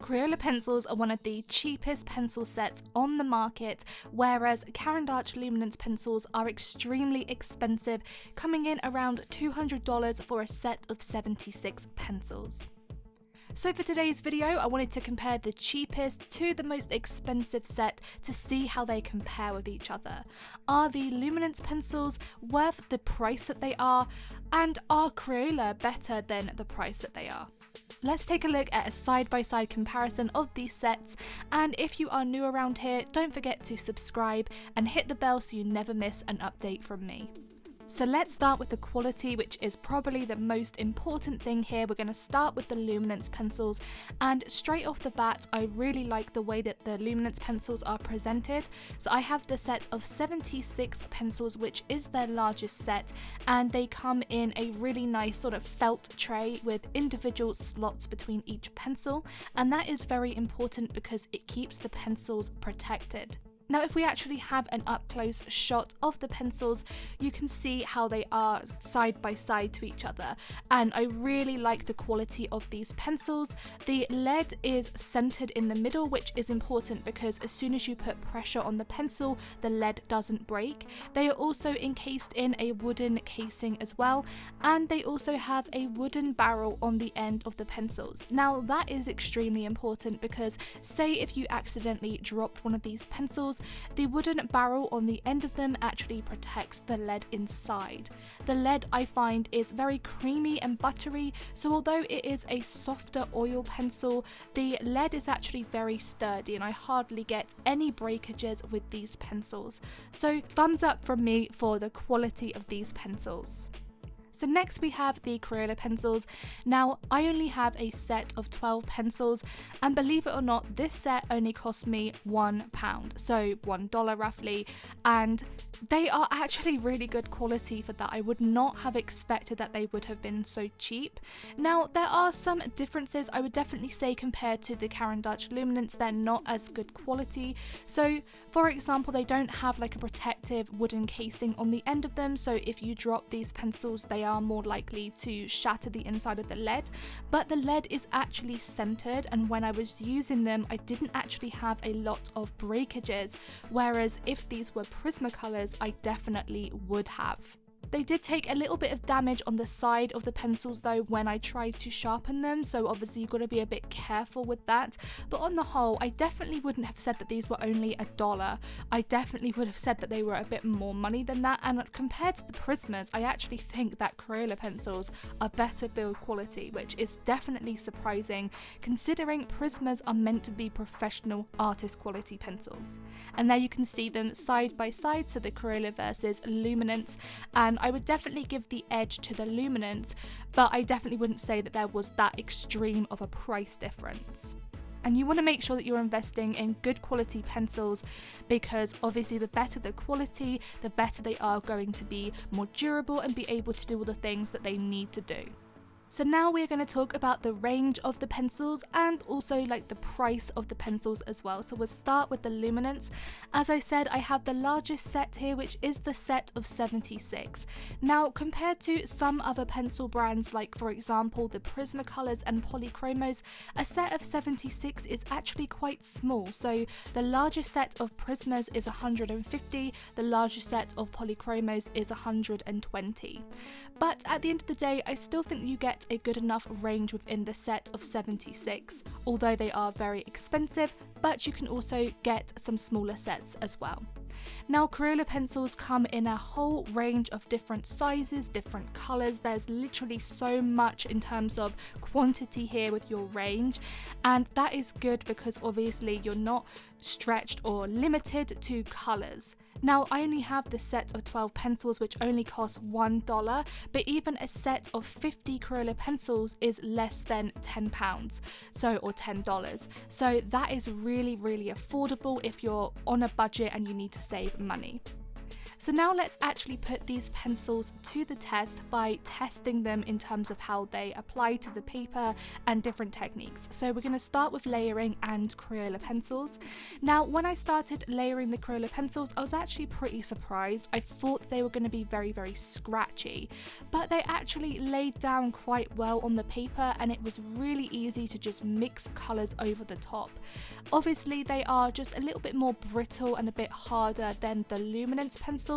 Crayola pencils are one of the cheapest pencil sets on the market, whereas Caran D'ache Luminance pencils are extremely expensive, coming in around $200 for a set of 76 pencils. So for today's video, I wanted to compare the cheapest to the most expensive set to see how they compare with each other. Are the Luminance pencils worth the price that they are? And are Crayola better than the price that they are? Let's take a look at a side-by-side comparison of these sets, and if you are new around here, don't forget to subscribe and hit the bell so you never miss an update from me. So let's start with the quality, which is probably the most important thing here. We're going to start with the Luminance pencils, and straight off the bat, I really like the way that the Luminance pencils are presented. So I have the set of 76 pencils, which is their largest set, and they come in a really nice sort of felt tray with individual slots between each pencil, and that is very important because it keeps the pencils protected. Now, if we actually have an up-close shot of the pencils, you can see how they are side by side to each other, and I really like the quality of these pencils. The lead is centered in the middle, which is important because as soon as you put pressure on the pencil, the lead doesn't break. They are also encased in a wooden casing as well, and they also have a wooden barrel on the end of the pencils. Now, that is extremely important because say if you accidentally dropped one of these pencils, the wooden barrel on the end of them actually protects the lead inside. The lead, I find, is very creamy and buttery, so although it is a softer oil pencil, the lead is actually very sturdy and I hardly get any breakages with these pencils. So thumbs up from me for the quality of these pencils. So next we have the Crayola pencils. Now, I only have a set of 12 pencils, and believe it or not, this set only cost me £1, so $1 roughly, and they are actually really good quality for that. I would not have expected that they would have been so cheap. Now, there are some differences, I would definitely say, compared to the Caran D'ache Luminance. They're not as good quality. So, for example, they don't have like a protective wooden casing on the end of them, so if you drop these pencils, they are more likely to shatter the inside of the lead, but the lead is actually centered, and when I was using them I didn't actually have a lot of breakages, whereas if these were Prismacolors I definitely would have. They did take a little bit of damage on the side of the pencils though when I tried to sharpen them, so obviously you've got to be a bit careful with that, but on the whole I definitely wouldn't have said that these were only $1. I definitely would have said that they were a bit more money than that, and compared to the Prismas I actually think that Crayola pencils are better build quality, which is definitely surprising considering Prismas are meant to be professional artist quality pencils. And there you can see them side by side, so the Crayola versus Luminance, and I would definitely give the edge to the Luminance, but I definitely wouldn't say that there was that extreme of a price difference. And you want to make sure that you're investing in good quality pencils, because obviously the better the quality, the better they are going to be more durable and be able to do all the things that they need to do. So now we're going to talk about the range of the pencils and also like the price of the pencils as well. So we'll start with the Luminance. As I said, I have the largest set here, which is the set of 76. Now, compared to some other pencil brands, like for example the Prismacolors and Polychromos, a set of 76 is actually quite small. So the largest set of Prismas is 150, the largest set of Polychromos is 120. But at the end of the day, I still think you get a good enough range within the set of 76, although they are very expensive, but you can also get some smaller sets as well. Now, Crayola pencils come in a whole range of different sizes, different colours. There's literally so much in terms of quantity here with your range, and that is good because obviously you're not stretched or limited to colours. Now, I only have the set of 12 pencils, which only costs $1, but even a set of 50 Crayola pencils is less than £10, or $10. So that is really, really affordable if you're on a budget and you need to save money. So now let's actually put these pencils to the test by testing them in terms of how they apply to the paper and different techniques. So we're going to start with layering and Crayola pencils. Now when I started layering the Crayola pencils, I was actually pretty surprised. I thought they were going to be very scratchy, but they actually laid down quite well on the paper, and it was really easy to just mix colours over the top. Obviously they are just a little bit more brittle and a bit harder than the Luminance pencils,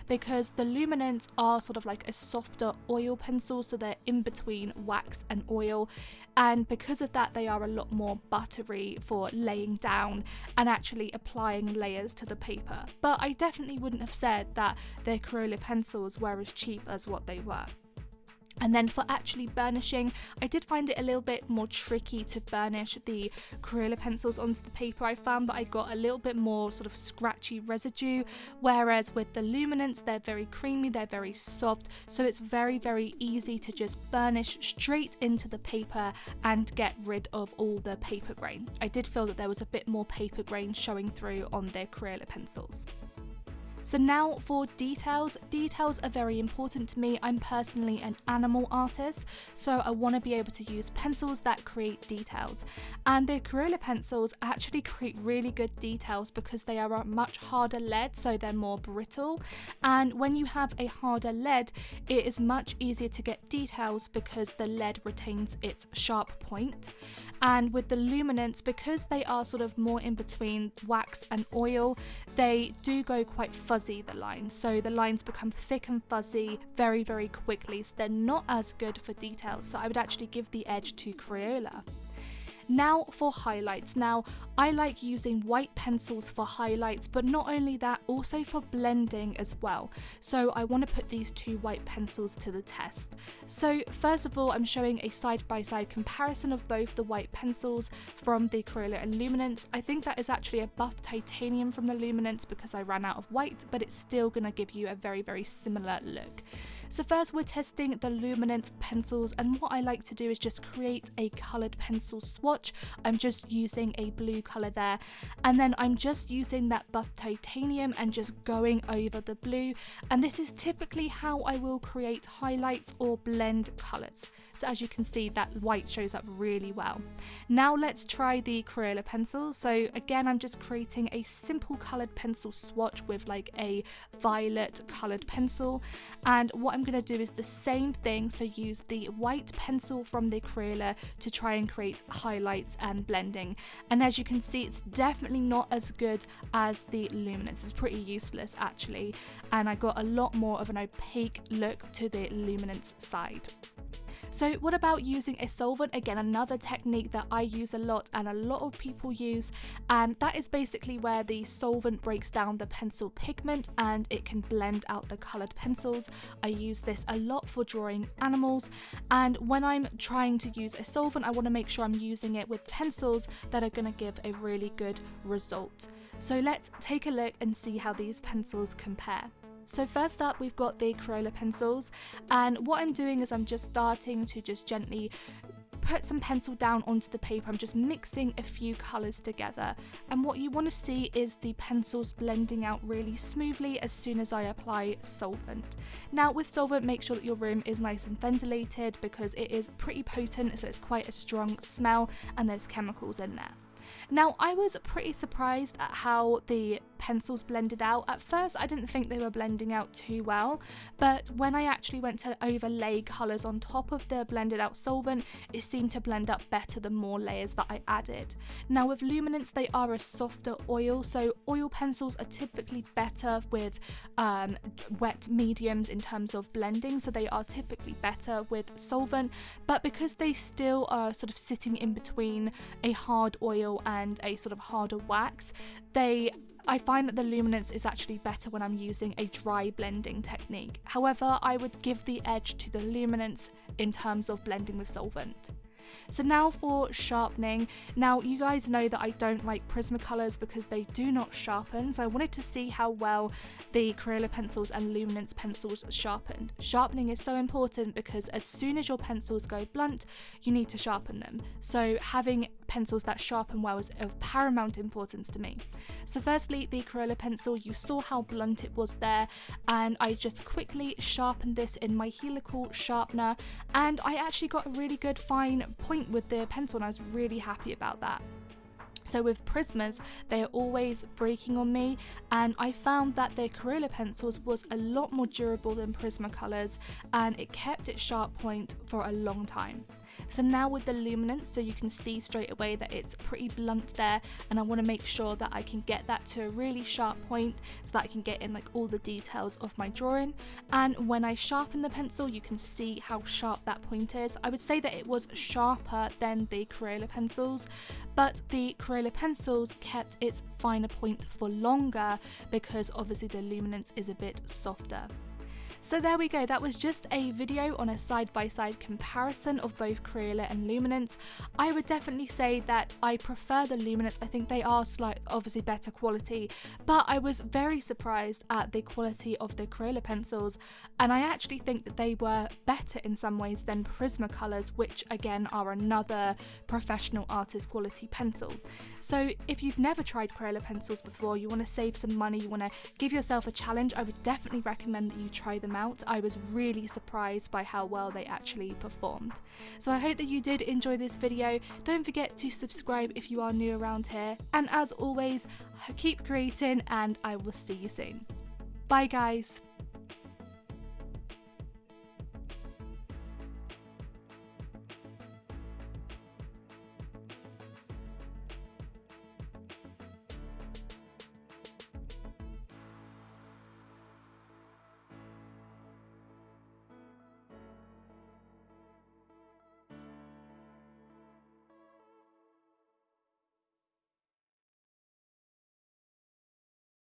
because the Luminance are sort of like a softer oil pencil, so they're in between wax and oil, and because of that they are a lot more buttery for laying down and actually applying layers to the paper. But I definitely wouldn't have said that their Crayola pencils were as cheap as what they were. And then for actually burnishing, I did find it a little bit more tricky to burnish the Crayola pencils onto the paper. I found that I got a little bit more sort of scratchy residue, whereas with the Luminance, they're very creamy, they're very soft, so it's very easy to just burnish straight into the paper and get rid of all the paper grain. I did feel that there was a bit more paper grain showing through on their Crayola pencils. So now for details. Details are very important to me. I'm personally an animal artist, so I want to be able to use pencils that create details. And the Crayola pencils actually create really good details because they are a much harder lead, so they're more brittle. And when you have a harder lead, it is much easier to get details because the lead retains its sharp point. And with the Luminance, because they are sort of more in between wax and oil, they do go quite fuzzy, the lines. So the lines become thick and fuzzy very quickly, so they're not as good for details. So I would actually give the edge to Crayola. Now for highlights. Now I like using white pencils for highlights, but not only that, also for blending as well. So I want to put these two white pencils to the test. So first of all, I'm showing a side-by-side comparison of both the white pencils from the Crayola and Luminance. I think that is actually a buff titanium from the Luminance because I ran out of white, but it's still going to give you a very similar look. So first we're testing the Luminance pencils, and what I like to do is just create a coloured pencil swatch. I'm just using a blue colour there, and then I'm just using that buff titanium and just going over the blue, and this is typically how I will create highlights or blend colours. So as you can see, that white shows up really well. Now let's try the Crayola pencils. So again, I'm just creating a simple coloured pencil swatch with like a violet coloured pencil, and what I'm going to do is the same thing, so use the white pencil from the Crayola to try and create highlights and blending. And as you can see, it's definitely not as good as the Luminance. It's pretty useless actually, and I got a lot more of an opaque look to the Luminance side. So what about using a solvent? Again, another technique that I use a lot and a lot of people use, and that is basically where the solvent breaks down the pencil pigment and it can blend out the coloured pencils. I use this a lot for drawing animals, and when I'm trying to use a solvent, I want to make sure I'm using it with pencils that are going to give a really good result. So let's take a look and see how these pencils compare. So first up, we've got the Crayola pencils, and what I'm doing is I'm just starting to just gently put some pencil down onto the paper. I'm just mixing a few colours together, and what you want to see is the pencils blending out really smoothly as soon as I apply solvent. Now with solvent, make sure that your room is nice and ventilated because it is pretty potent, so it's quite a strong smell and there's chemicals in there. Now I was pretty surprised at how the pencils blended out. At first I didn't think they were blending out too well, but when I actually went to overlay colours on top of the blended out solvent, it seemed to blend up better the more layers that I added. Now with Luminance, they are a softer oil, so oil pencils are typically better with wet mediums in terms of blending, so they are typically better with solvent, but because they still are sort of sitting in between a hard oil and a sort of harder wax, I find that the Luminance is actually better when I'm using a dry blending technique. However, I would give the edge to the Luminance in terms of blending with solvent. So now for sharpening. Now you guys know that I don't like Prismacolors because they do not sharpen, so I wanted to see how well the Crayola pencils and Luminance pencils sharpened. Sharpening is so important because as soon as your pencils go blunt, you need to sharpen them. So having pencils that sharpen well is of paramount importance to me. So firstly, the Crayola pencil, you saw how blunt it was there, and I just quickly sharpened this in my helical sharpener, and I actually got a really good fine point with the pencil, and I was really happy about that. So with Prismas, they are always breaking on me, and I found that the Crayola pencils was a lot more durable than Prismacolors, and it kept its sharp point for a long time. So now with the Luminance, so you can see straight away that it's pretty blunt there, and I want to make sure that I can get that to a really sharp point so that I can get in like all the details of my drawing. And when I sharpen the pencil, you can see how sharp that point is. I would say that it was sharper than the Crayola pencils, but the Crayola pencils kept its finer point for longer because obviously the Luminance is a bit softer. So there we go, that was just a video on a side-by-side comparison of both Crayola and Luminance. I would definitely say that I prefer the Luminance. I think they are obviously better quality, but I was very surprised at the quality of the Crayola pencils, and I actually think that they were better in some ways than Prismacolors, which again are another professional artist quality pencil. So if you've never tried Crayola pencils before, you want to save some money, you want to give yourself a challenge, I would definitely recommend that you try them out. I was really surprised by how well they actually performed. So I hope that you did enjoy this video. Don't forget to subscribe if you are new around here, and as always, keep creating, and I will see you soon. Bye guys.